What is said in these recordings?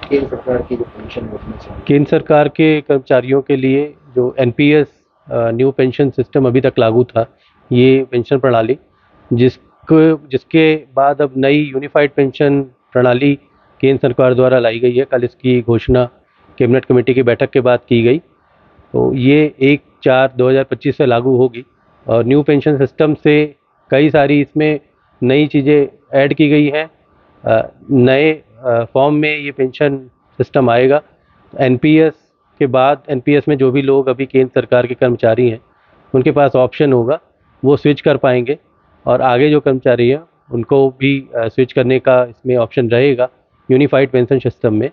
केंद्र सरकार की जो पेंशन योजना चल रही केंद्र सरकार के कर्मचारियों के लिए जो एनपीएस न्यू पेंशन सिस्टम अभी तक लागू था, ये पेंशन प्रणाली जिसके बाद अब नई यूनिफाइड पेंशन प्रणाली केंद्र सरकार द्वारा लाई गई है। कल इसकी घोषणा कैबिनेट कमेटी की बैठक के बाद की गई। तो ये 1/4/2025 से लागू होगी और न्यू पेंशन सिस्टम से कई सारी इसमें नई चीज़ें ऐड की गई हैं। नए फॉर्म में ये पेंशन सिस्टम आएगा। एनपीएस के बाद एनपीएस में जो भी लोग अभी केंद्र सरकार के कर्मचारी हैं, उनके पास ऑप्शन होगा, वो स्विच कर पाएंगे और आगे जो कर्मचारी हैं उनको भी स्विच करने का इसमें ऑप्शन रहेगा यूनिफाइड पेंशन सिस्टम में।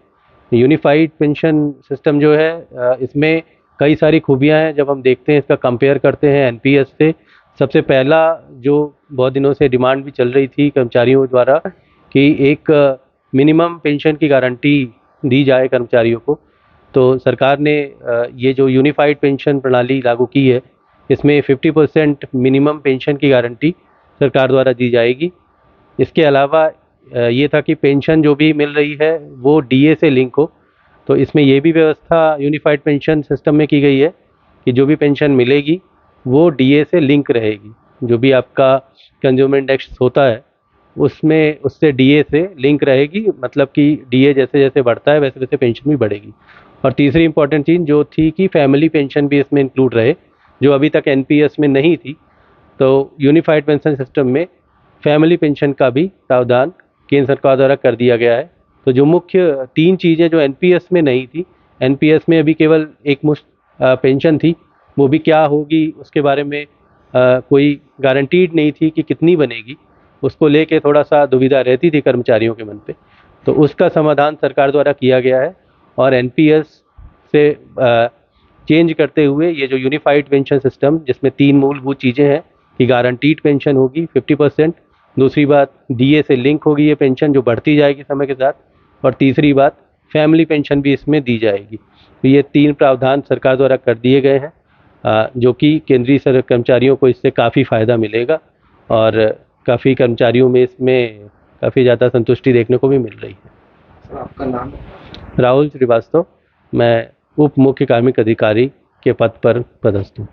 यूनिफाइड पेंशन सिस्टम जो है इसमें कई सारी खूबियां हैं। जब हम देखते हैं, इसका कंपेयर करते हैं एनपीएस से, सबसे पहला जो बहुत दिनों से डिमांड भी चल रही थी कर्मचारियों द्वारा कि एक मिनिमम पेंशन की गारंटी दी जाए कर्मचारियों को, तो सरकार ने ये जो यूनिफाइड पेंशन प्रणाली लागू की है, इसमें 50% मिनिमम पेंशन की गारंटी सरकार द्वारा दी जाएगी। इसके अलावा ये था कि पेंशन जो भी मिल रही है वो डीए से लिंक हो। तो इसमें ये भी व्यवस्था यूनिफाइड पेंशन सिस्टम में की गई है कि जो भी पेंशन मिलेगी वो डीए से लिंक रहेगी। जो भी आपका कंज्यूमर इंडेक्स होता है उसमें उससे डीए से लिंक रहेगी, मतलब कि डीए जैसे जैसे बढ़ता है वैसे वैसे पेंशन भी बढ़ेगी। और तीसरी इंपॉर्टेंट चीज़ जो थी कि फैमिली पेंशन भी इसमें इंक्लूड रहे, जो अभी तक एनपीएस में नहीं थी। तो यूनिफाइड पेंशन सिस्टम में फैमिली पेंशन का भी प्रावधान केंद्र सरकार द्वारा कर दिया गया है। तो जो मुख्य तीन चीज़ें जो एनपीएस में नहीं थी, एनपीएस में अभी केवल एक मुश्त पेंशन थी, वो भी क्या होगी उसके बारे में कोई गारंटीड नहीं थी कि कितनी बनेगी, उसको लेके थोड़ा सा दुविधा रहती थी कर्मचारियों के मन पे। तो उसका समाधान सरकार द्वारा किया गया है और एनपीएस से चेंज करते हुए ये जो यूनिफाइड पेंशन सिस्टम, जिसमें तीन मूलभूत चीज़ें हैं कि गारंटीड पेंशन होगी 50%, दूसरी बात डीए से लिंक होगी ये पेंशन जो बढ़ती जाएगी समय के साथ, और तीसरी बात फैमिली पेंशन भी इसमें दी जाएगी। तो ये तीन प्रावधान सरकार द्वारा कर दिए गए हैं, जो कि केंद्रीय कर्मचारियों को इससे काफ़ी फ़ायदा मिलेगा और काफ़ी कर्मचारियों में इसमें काफ़ी ज़्यादा संतुष्टि देखने को भी मिल रही है। सर, आपका नाम? राहुल श्रीवास्तव, मैं उप मुख्य कार्मिक अधिकारी के पद पर पदस्थ हूँ।